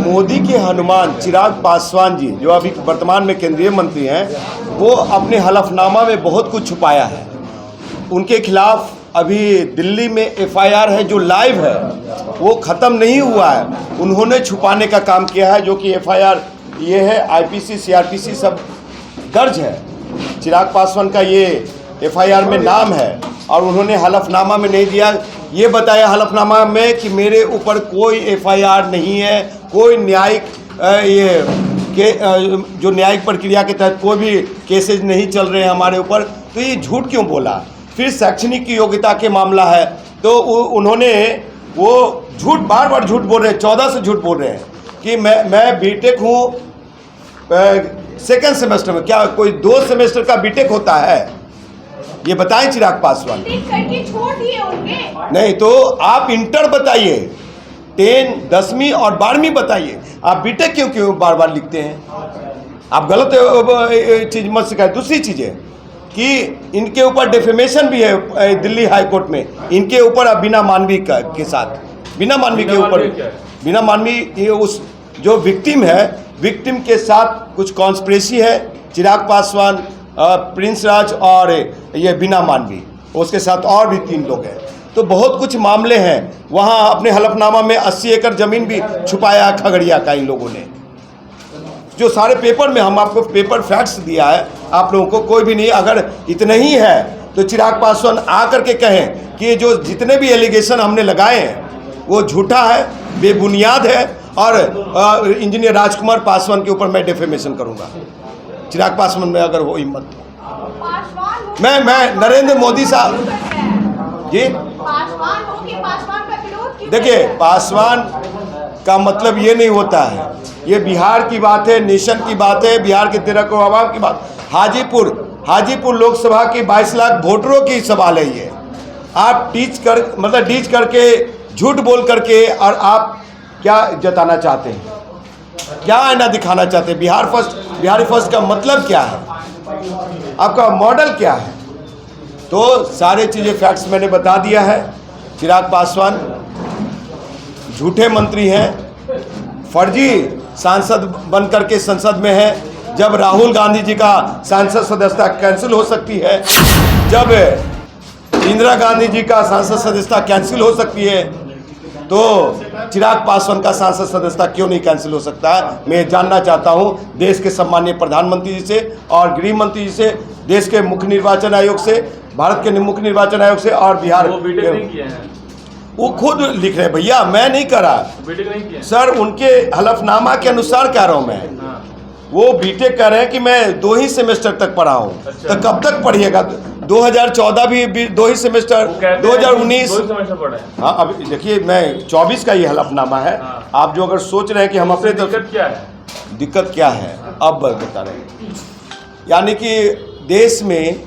मोदी के हनुमान चिराग पासवान जी, जो अभी वर्तमान में केंद्रीय मंत्री हैं, वो अपने हलफनामा में बहुत कुछ छुपाया है। उनके खिलाफ अभी दिल्ली में एफआईआर है जो लाइव है, वो ख़त्म नहीं हुआ है। उन्होंने छुपाने का काम किया है, जो कि एफआईआर ये है, आईपीसी सीआरपीसी सब दर्ज है। चिराग पासवान का ये एफआईआर में नाम है और उन्होंने हलफनामा में नहीं दिया। ये बताया हलफनामा में कि मेरे ऊपर कोई एफआईआर नहीं है, कोई न्यायिक जो न्यायिक प्रक्रिया के तहत कोई भी केसेज नहीं चल रहे हैं हमारे ऊपर। तो ये झूठ क्यों बोला? फिर शैक्षणिक योग्यता के मामला है तो उन्होंने वो झूठ, बार बार झूठ बोल रहे हैं, 14 से झूठ बोल रहे हैं कि मैं बीटेक हूँ सेकेंड सेमेस्टर में। क्या कोई 2 सेमेस्टर का बीटेक होता है? ये बताएं चिराग पासवान। करके छोड़ दिए उनने। नहीं तो आप इंटर बताइए, 10, 10वीं और 12वीं बताइए। आप बीटेक क्यों बार बार लिखते हैं? आप गलत चीज़ मत सिखाएं। दूसरी चीज़ है कि इनके ऊपर डेफेमेशन भी है दिल्ली हाई कोर्ट में, इनके ऊपर बिना मानवी के साथ, बिना मानवी के ऊपर, बिना मानवी उस जो विक्टिम है, विक्टिम के साथ कुछ कॉन्स्पिरेसी है। चिराग पासवान, प्रिंस राज और ये बिना मानवी, उसके साथ और भी 3 लोग हैं। तो बहुत कुछ मामले हैं। वहाँ अपने हलफनामा में 80 एकड़ ज़मीन भी छुपाया खगड़िया का इन लोगों ने, जो सारे पेपर में, हम आपको पेपर फैक्ट्स दिया है आप लोगों को। कोई भी नहीं, अगर इतना ही है तो चिराग पासवान आकर के कहें कि जो जितने भी एलिगेशन हमने लगाए हैं वो झूठा है, बेबुनियाद है और इंजीनियर राजकुमार पासवान के ऊपर मैं डेफेमेशन करूंगा। चिराग पासवान में अगर हो हिम्मत तो मैं नरेंद्र मोदी साहब जी, देखिए, पासवान का मतलब ये नहीं होता है। ये बिहार की बात है, नेशन की बात है, बिहार के 13 करोड़ आवाम की बात। हाजीपुर लोकसभा की 22 लाख वोटरों की सवाल है ये। आप डीच करके, झूठ बोल करके, और आप क्या जताना चाहते हैं, क्या आईना दिखाना चाहते हैं? बिहारी फर्स्ट का मतलब क्या है? आपका मॉडल क्या है? तो सारे चीज़ें फैक्ट्स मैंने बता दिया है। चिराग पासवान झूठे मंत्री हैं, फर्जी सांसद बन करके संसद में है। जब राहुल गांधी जी का सांसद सदस्यता कैंसिल हो सकती है, जब इंदिरा गांधी जी का सांसद सदस्यता कैंसिल हो सकती है, तो चिराग पासवान का सांसद सदस्यता क्यों नहीं कैंसिल हो सकता है? मैं जानना चाहता हूं देश के सम्मानीय प्रधानमंत्री जी से और गृह मंत्री जी से, देश के मुख्य निर्वाचन आयोग से, भारत के मुख्य निर्वाचन आयोग से और बिहार। वो खुद लिख रहे भैया, मैं नहीं करा सर, उनके हलफनामा के अनुसार कह रहा हूं मैं। वो बीटेक कह रहे हैं कि मैं 2 ही सेमेस्टर तक पढ़ा हूं। तो कब तक पढ़िएगा? 2014 भी 2 ही सेमेस्टर, 2019। हाँ, अब देखिए, मैं 24 का ये हलफनामा है। आप जो अगर सोच रहे हैं कि हम अपने दिक्कत क्या है अब बता रहे हैं। यानी कि देश में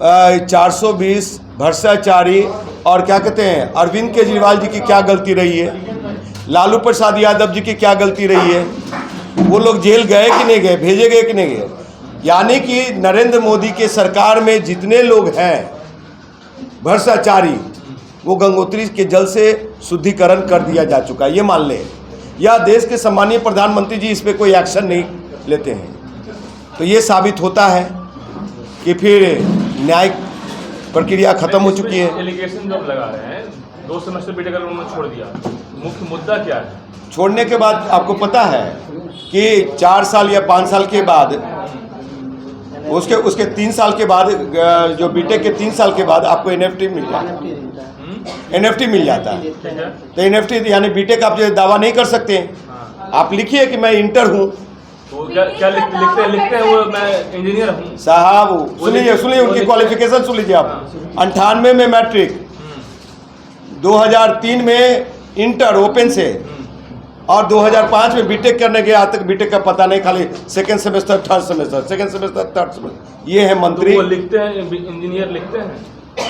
420 भ्रष्टाचारी और क्या कहते हैं, अरविंद केजरीवाल जी की क्या गलती रही है, लालू प्रसाद यादव जी की क्या गलती रही है, वो लोग जेल गए कि नहीं गए, भेजे गए कि नहीं गए। यानी कि नरेंद्र मोदी के सरकार में जितने लोग हैं भ्रष्टाचारी, वो गंगोत्री के जल से शुद्धिकरण कर दिया जा चुका है, ये मान लें। या देश के सम्मानीय प्रधानमंत्री जी इस पर कोई एक्शन नहीं लेते हैं। तो ये साबित होता है कि फिर न्यायिक प्रक्रिया खत्म हो चुकी है। एलिगेशन जो लगा रहे हैं, 2 सेमेस्टर बीटेक उन्होंने छोड़ दिया, मुख्य मुद्दा क्या है? छोड़ने के बाद आपको पता है कि 4 साल या 5 साल के बाद, उसके 3 साल के बाद, जो बीटेक के 3 साल के बाद आपको एनएफटी मिल जाता है। एनएफटी मिल जाता है। तो एनएफटी यानी बीटेक आप जो दावा नहीं कर सकते। आप लिखिए कि मैं इंटर हूँ, तो क्या लिखते हैं वो मैं इंजीनियर हूँ। साहब सुनिए उनकी क्वालिफिकेशन सुन लीजिए आप। 98 में मैट्रिक, 2003 में इंटर ओपन से, और 2005 में बीटेक करने गया। आज तक बीटेक का पता नहीं, खाली सेकंड सेमेस्टर, थर्ड सेमेस्टर। ये है मंत्री। तो वो लिखते हैं इंजीनियर लिखते हैं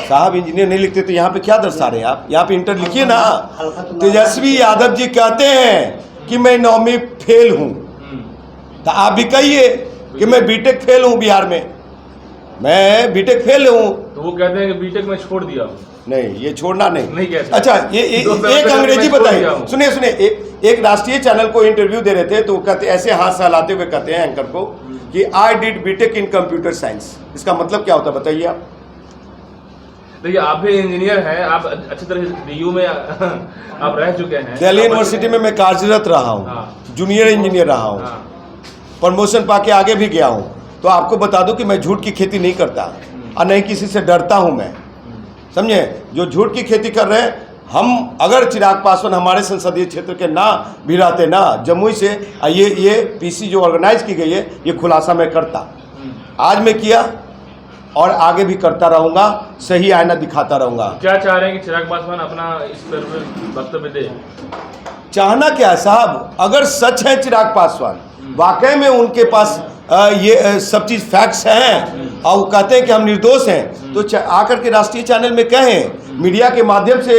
साहब, इंजीनियर नहीं लिखते तो यहाँ पे क्या दर्शा रहे हैं आप? यहाँ पे इंटर लिखिए ना। तेजस्वी यादव जी कहते हैं कि मैं 9वीं फेल हूँ, तो आप भी कहिए कि मैं बीटेक फेल हूँ। बिहार में मैं बीटेक फेल हूँ। तो वो कहते हैं कि बीटेक में छोड़ दिया। नहीं, ये छोड़ना नहीं। नहीं कैसे? अच्छा, ये एक अंग्रेजी बताइए, सुनिए सुनिए, एक राष्ट्रीय चैनल को इंटरव्यू दे रहे थे तो कहते ऐसे हाथ सहलाते हुए कहते हैं एंकर को कि I did BTech in computer science. इसका मतलब क्या होता है बताइए आप? देखिए, आप भी इंजीनियर हैं, आप अच्छी तरह से डीयू में आप रह चुके हैं। दिल्ली यूनिवर्सिटी में मैं कार्यरत रहा हूँ, हाँ। जूनियर इंजीनियर रहा हूँ, हाँ। प्रमोशन पाके आगे भी गया हूँ। तो आपको बता दूं कि मैं झूठ की खेती नहीं करता और नहीं किसी से डरता हूँ मैं, समझे? जो झूठ की खेती कर रहे हैं, हम अगर चिराग पासवान हमारे संसदीय क्षेत्र के ना भी रहते ना, जमुई से ये पीसी जो ऑर्गेनाइज की गई है, ये खुलासा मैं करता, आज मैं किया और आगे भी करता रहूंगा, सही आईना दिखाता रहूंगा। क्या चाह रहे हैं कि चिराग पासवान अपना इस पर वक्तव्य दे? चाहना क्या है साहब, अगर सच है चिराग पासवान वाकई में उनके पास ये सब चीज़ फैक्ट्स हैं और वो कहते हैं कि हम निर्दोष हैं, तो आकर के राष्ट्रीय चैनल में कहें, मीडिया के माध्यम से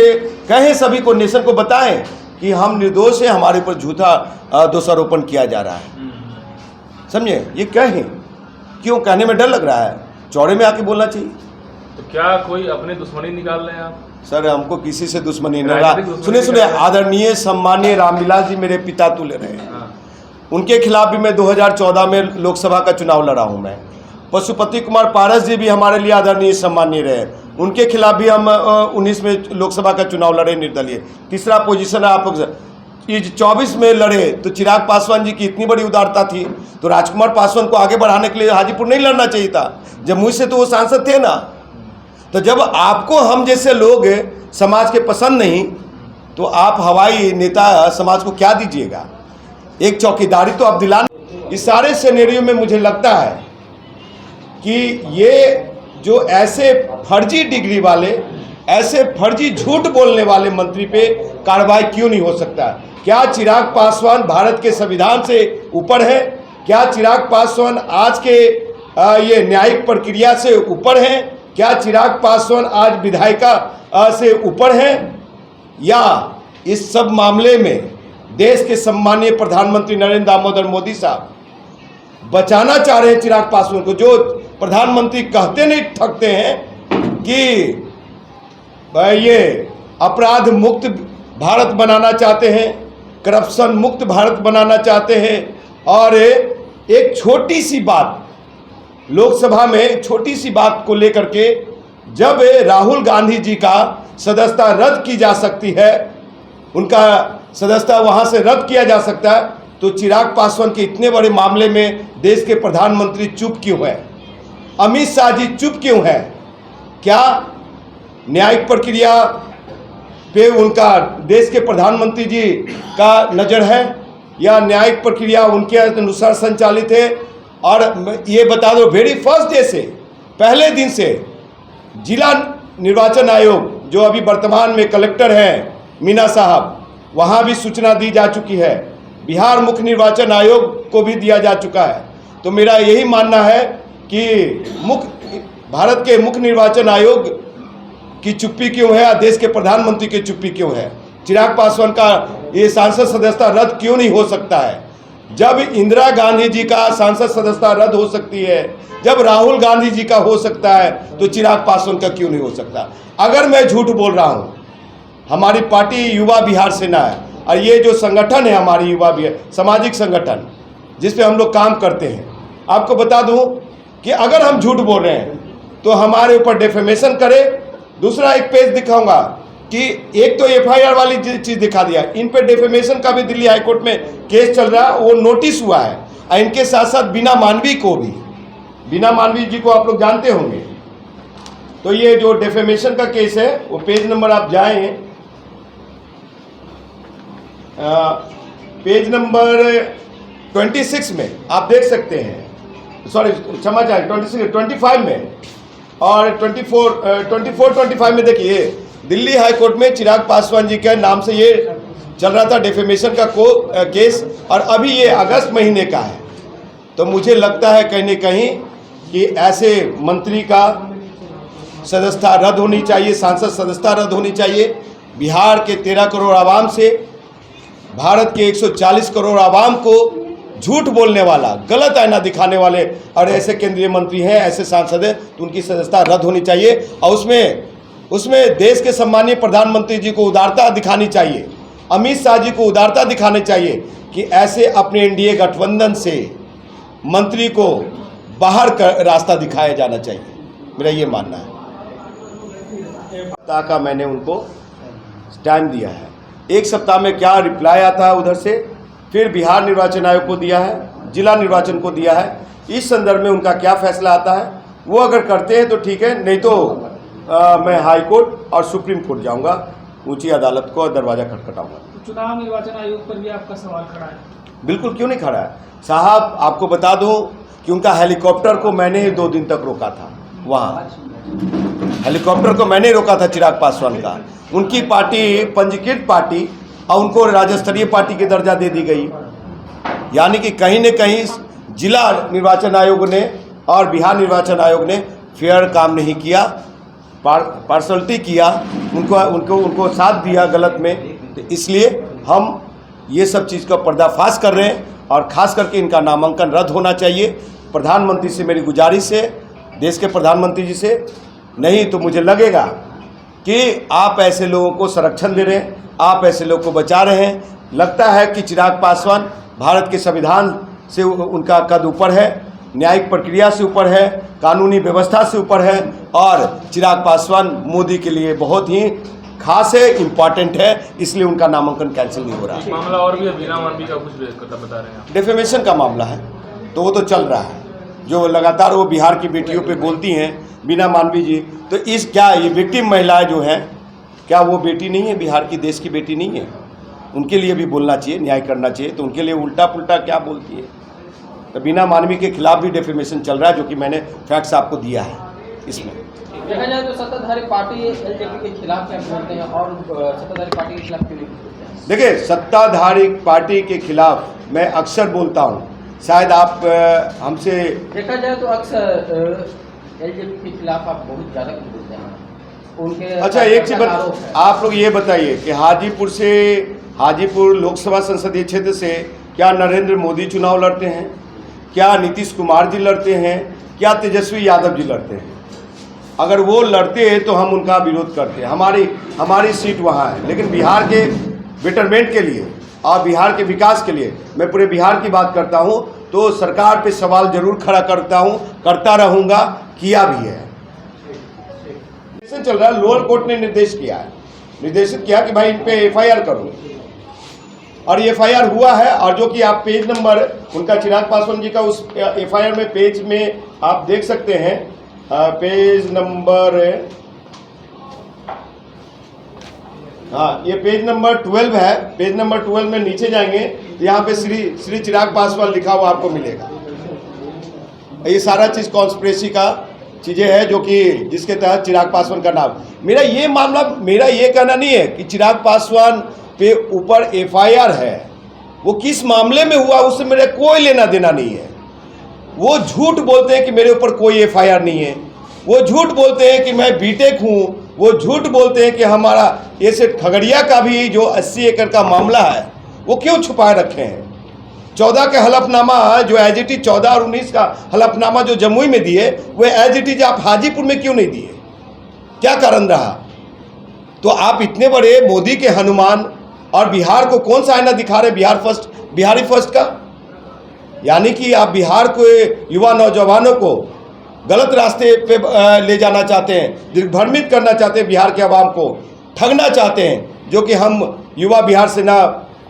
कहें, सभी को, नेशन को बताएं कि हम निर्दोष हैं, हमारे ऊपर झूठा दोषारोपण किया जा रहा है, समझे? ये कहें, क्यों कहने में डर लग रहा है? चौड़े में आके बोलना चाहिए। तो क्या कोई अपनी दुश्मनी निकाल रहे हैं आप? सर, हमको किसी से दुश्मनी नहीं रहा। सुनिए, आदरणीय सम्मानीय रामविलास जी मेरे पिता तुल्य रहे, उनके खिलाफ भी मैं 2014 में लोकसभा का चुनाव लड़ा हूं। मैं पशुपति कुमार पारस जी भी हमारे लिए आदरणीय सम्मानीय रहे, उनके खिलाफ भी हम 19 में लोकसभा का चुनाव लड़े निर्दलीय। तीसरा पोजीशन है आप 24 में लड़े, तो चिराग पासवान जी की इतनी बड़ी उदारता थी तो राजकुमार पासवान को आगे बढ़ाने के लिए हाजीपुर नहीं लड़ना चाहिए था, जमुई से तो वो सांसद थे ना। तो जब आपको हम जैसे लोग समाज के पसंद नहीं, तो आप हवाई नेता समाज को क्या दीजिएगा? एक चौकीदारी तो आप दिलाना। इस सारे सिनेरियो में मुझे लगता है कि ये जो ऐसे फर्जी डिग्री वाले, ऐसे फर्जी झूठ बोलने वाले मंत्री पे कार्रवाई क्यों नहीं हो सकता? क्या चिराग पासवान भारत के संविधान से ऊपर है? क्या चिराग पासवान आज के ये न्यायिक प्रक्रिया से ऊपर है? क्या चिराग पासवान आज विधायिका से ऊपर है? या इस सब मामले में देश के सम्मानीय प्रधानमंत्री नरेंद्र दामोदर मोदी साहब बचाना चाह रहे हैं चिराग पासवान को, जो प्रधानमंत्री कहते नहीं थकते हैं कि ये अपराध मुक्त भारत बनाना चाहते हैं, करप्शन मुक्त भारत बनाना चाहते हैं। और एक छोटी सी बात, लोकसभा में छोटी सी बात को लेकर के जब राहुल गांधी जी का सदस्यता रद्द की जा सकती है, उनका सदस्यता वहां से रद्द किया जा सकता है, तो चिराग पासवान के इतने बड़े मामले में देश के प्रधानमंत्री चुप क्यों है? अमित शाह जी चुप क्यों है? क्या न्यायिक प्रक्रिया पे उनका देश के प्रधानमंत्री जी का नज़र है या न्यायिक प्रक्रिया उनके अनुसार संचालित है? और ये बता दो, वेरी फर्स्ट डे से, पहले दिन से जिला निर्वाचन आयोग जो अभी वर्तमान में कलेक्टर हैं मीना साहब, वहाँ भी सूचना दी जा चुकी है, बिहार मुख्य निर्वाचन आयोग को भी दिया जा चुका है। तो मेरा यही मानना है कि भारत के मुख्य निर्वाचन आयोग की चुप्पी क्यों है, देश के प्रधानमंत्री की चुप्पी क्यों है? चिराग पासवान का ये सांसद सदस्यता रद्द क्यों नहीं हो सकता है? जब इंदिरा गांधी जी का सांसद सदस्यता रद्द हो सकती है, जब राहुल गांधी जी का हो सकता है, तो चिराग पासवान का क्यों नहीं हो सकता? अगर मैं झूठ बोल रहा हूँ, हमारी पार्टी युवा बिहार सेना है और ये जो संगठन है हमारी युवा बिहार सामाजिक संगठन जिस पे हम लोग काम करते हैं, आपको बता दूं कि अगर हम झूठ बोल रहे हैं तो हमारे ऊपर डेफेमेशन करे। दूसरा एक पेज दिखाऊंगा कि एक तो एफआईआर वाली चीज़ दिखा दिया, इन पे डेफेमेशन का भी दिल्ली हाईकोर्ट में केस चल रहा है, वो नोटिस हुआ है। और इनके साथ साथ बीना मानवी को भी, बीना मानवी जी को आप लोग जानते होंगे। तो ये जो डेफेमेशन का केस है, वो पेज नंबर आप जाएं, पेज नंबर 26 में आप देख सकते हैं, सॉरी क्षमा चाहे 25 में और 24-25 में देखिए, दिल्ली हाईकोर्ट में चिराग पासवान जी के नाम से ये चल रहा था डेफेमेशन का केस, और अभी ये अगस्त महीने का है। तो मुझे लगता है कहीं न कहीं कि ऐसे मंत्री का सदस्यता रद्द होनी चाहिए, सांसद सदस्यता रद्द होनी चाहिए। बिहार के 13 करोड़ आवाम से भारत के 140 करोड़ आवाम को झूठ बोलने वाला, गलत आईना दिखाने वाले और ऐसे केंद्रीय मंत्री हैं, ऐसे सांसद हैं, तो उनकी सदस्यता रद्द होनी चाहिए। और उसमें उसमें देश के सम्मानीय प्रधानमंत्री जी को उदारता दिखानी चाहिए, अमित शाह जी को उदारता दिखानी चाहिए कि ऐसे अपने एनडीए गठबंधन से मंत्री को बाहर का रास्ता दिखाया जाना चाहिए, मेरा ये मानना है। सप्ताह का मैंने उनको टाइम दिया है, एक सप्ताह में क्या रिप्लाई आता है उधर से, फिर बिहार निर्वाचन आयोग को दिया है, जिला निर्वाचन को दिया है, इस संदर्भ में उनका क्या फैसला आता है वो अगर करते हैं तो ठीक है, नहीं तो मैं हाई कोर्ट और सुप्रीम कोर्ट जाऊंगा, ऊंची अदालत को दरवाजा खटखटाऊंगा। चुनाव निर्वाचन आयोग पर भी आपका सवाल खड़ा है? बिल्कुल, क्यों नहीं खड़ा है साहब। आपको बता दूं कि उनका हेलीकॉप्टर को मैंने 2 दिन तक रोका था, वहाँ हेलीकॉप्टर को मैंने रोका था चिराग पासवान का। उनकी पार्टी पंजीकृत पार्टी और उनको राज्य स्तरीय पार्टी की दर्जा दे दी गई, यानी कि कहीं न कहीं जिला निर्वाचन आयोग ने और बिहार निर्वाचन आयोग ने फेयर काम नहीं किया, पार्शलिटी किया, उनको साथ दिया गलत में। तो इसलिए हम ये सब चीज़ का पर्दाफाश कर रहे हैं और ख़ास करके इनका नामांकन रद्द होना चाहिए। प्रधानमंत्री से मेरी गुजारिश है, देश के प्रधानमंत्री जी से, नहीं तो मुझे लगेगा कि आप ऐसे लोगों को संरक्षण दे रहे हैं, आप ऐसे लोगों को बचा रहे हैं। लगता है कि चिराग पासवान भारत के संविधान से उनका कद ऊपर है, न्यायिक प्रक्रिया से ऊपर है, कानूनी व्यवस्था से ऊपर है, और चिराग पासवान मोदी के लिए बहुत ही खास है, इम्पॉर्टेंट है, इसलिए उनका नामांकन कैंसिल नहीं हो रहा है। मामला और भी है, बीना मानवी का कुछ बता रहे हैं, डिफेमेशन का मामला है, तो वो तो चल रहा है, जो लगातार वो बिहार की बेटियों पे बोलती हैं बीना मानवी जी, तो इस क्या ये विक्टिम महिलाएं जो हैं, क्या वो बेटी नहीं है, बिहार की देश की बेटी नहीं है? उनके लिए भी बोलना चाहिए, न्याय करना चाहिए, तो उनके लिए उल्टा पुल्टा क्या बोलती है। तो बीना मानवी के खिलाफ भी डिफेमेशन चल रहा है, जो कि मैंने फैक्ट्स आपको दिया है। इसमें देखा जाए तो सत्ताधारी पार्टी एलजेपी के खिलाफ क्या बोलते हैं और सत्ताधारी पार्टी के खिलाफ क्यों नहीं बोलते हैं? देखिए, सत्ताधारी पार्टी के खिलाफ मैं अक्सर बोलता हूँ, शायद आप हमसे देखा जाए तो अक्सर एलजेपी के खिलाफ आप बहुत ज़्यादा कुछ बोलते हैं उनके। अच्छा, एक चीज आप लोग ये बताइए कि हाजीपुर लोकसभा संसदीय क्षेत्र से क्या नरेंद्र मोदी चुनाव लड़ते हैं, क्या नीतीश कुमार जी लड़ते हैं, क्या तेजस्वी यादव जी लड़ते हैं? अगर वो लड़ते हैं तो हम उनका विरोध करते हैं, हमारी सीट वहाँ है। लेकिन बिहार के बेटरमेंट के लिए और बिहार के विकास के लिए मैं पूरे बिहार की बात करता हूँ, तो सरकार पे सवाल जरूर खड़ा करता हूँ, करता रहूँगा, किया भी है। चल रहा है, लोअर कोर्ट ने निर्देशित किया कि भाई इन पे एफआईआर करो, और एफआईआर हुआ है। और जो कि आप पेज नंबर उनका चिराग पासवान जी का उस एफआईआर में पेज में आप देख सकते हैं, पेज नंबर, हाँ ये पेज नंबर 12 है। पेज नंबर 12 में नीचे जाएंगे तो यहाँ पे श्री चिराग पासवान लिखा हुआ आपको मिलेगा। ये सारा चीज़ कॉन्स्पिरेसी का चीज़ें हैं, जो कि जिसके तहत चिराग पासवान का नाम। मेरा ये कहना नहीं है कि चिराग पासवान पे ऊपर एफआईआर है, वो किस मामले में हुआ उससे मेरा कोई लेना देना नहीं है। वो झूठ बोलते हैं कि मेरे ऊपर कोई एफआईआर नहीं है, वो झूठ बोलते हैं कि मैं बीटेक हूँ, वो झूठ बोलते हैं कि हमारा ये से खगड़िया का भी जो 80 एकड़ का मामला है वो क्यों छुपाए रखे हैं। 14 के हलफनामा जो एज इट इज 14 और 19 का हलफनामा जो जमुई में दिए, वो एज इट इज आप हाजीपुर में क्यों नहीं दिए, क्या कारण रहा? तो आप इतने बड़े मोदी के हनुमान और बिहार को कौन सा आईना दिखा रहे, बिहारी फर्स्ट का? यानी कि आप बिहार को युवा नौजवानों को गलत रास्ते पे ले जाना चाहते हैं, दिग्भ्रमित करना चाहते हैं, बिहार के आवाम को ठगना चाहते हैं, जो कि हम युवा बिहार सेना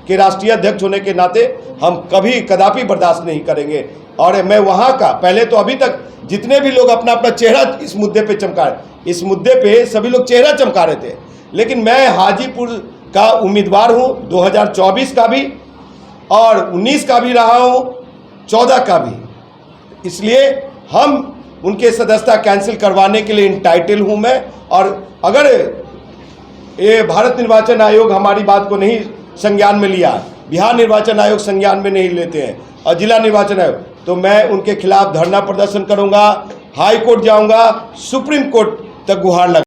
के राष्ट्रीय अध्यक्ष होने के नाते हम कदापि बर्दाश्त नहीं करेंगे। और मैं वहाँ का पहले तो अभी तक जितने भी लोग अपना चेहरा इस मुद्दे पे चमका रहे, इस मुद्दे पे सभी लोग चेहरा चमका रहे थे, लेकिन मैं हाजीपुर का उम्मीदवार हूँ, 2024 का भी और 19 का भी रहा हूँ, 14 का भी। इसलिए हम उनके सदस्यता कैंसिल करवाने के लिए इंटाइटल हूँ मैं। और अगर ये भारत निर्वाचन आयोग हमारी बात को नहीं संज्ञान में लिया, बिहार निर्वाचन आयोग संज्ञान में नहीं लेते हैं और जिला निर्वाचन आयोग, तो मैं उनके खिलाफ धरना प्रदर्शन करूँगा, हाई कोर्ट जाऊँगा, सुप्रीम कोर्ट तक गुहार लगा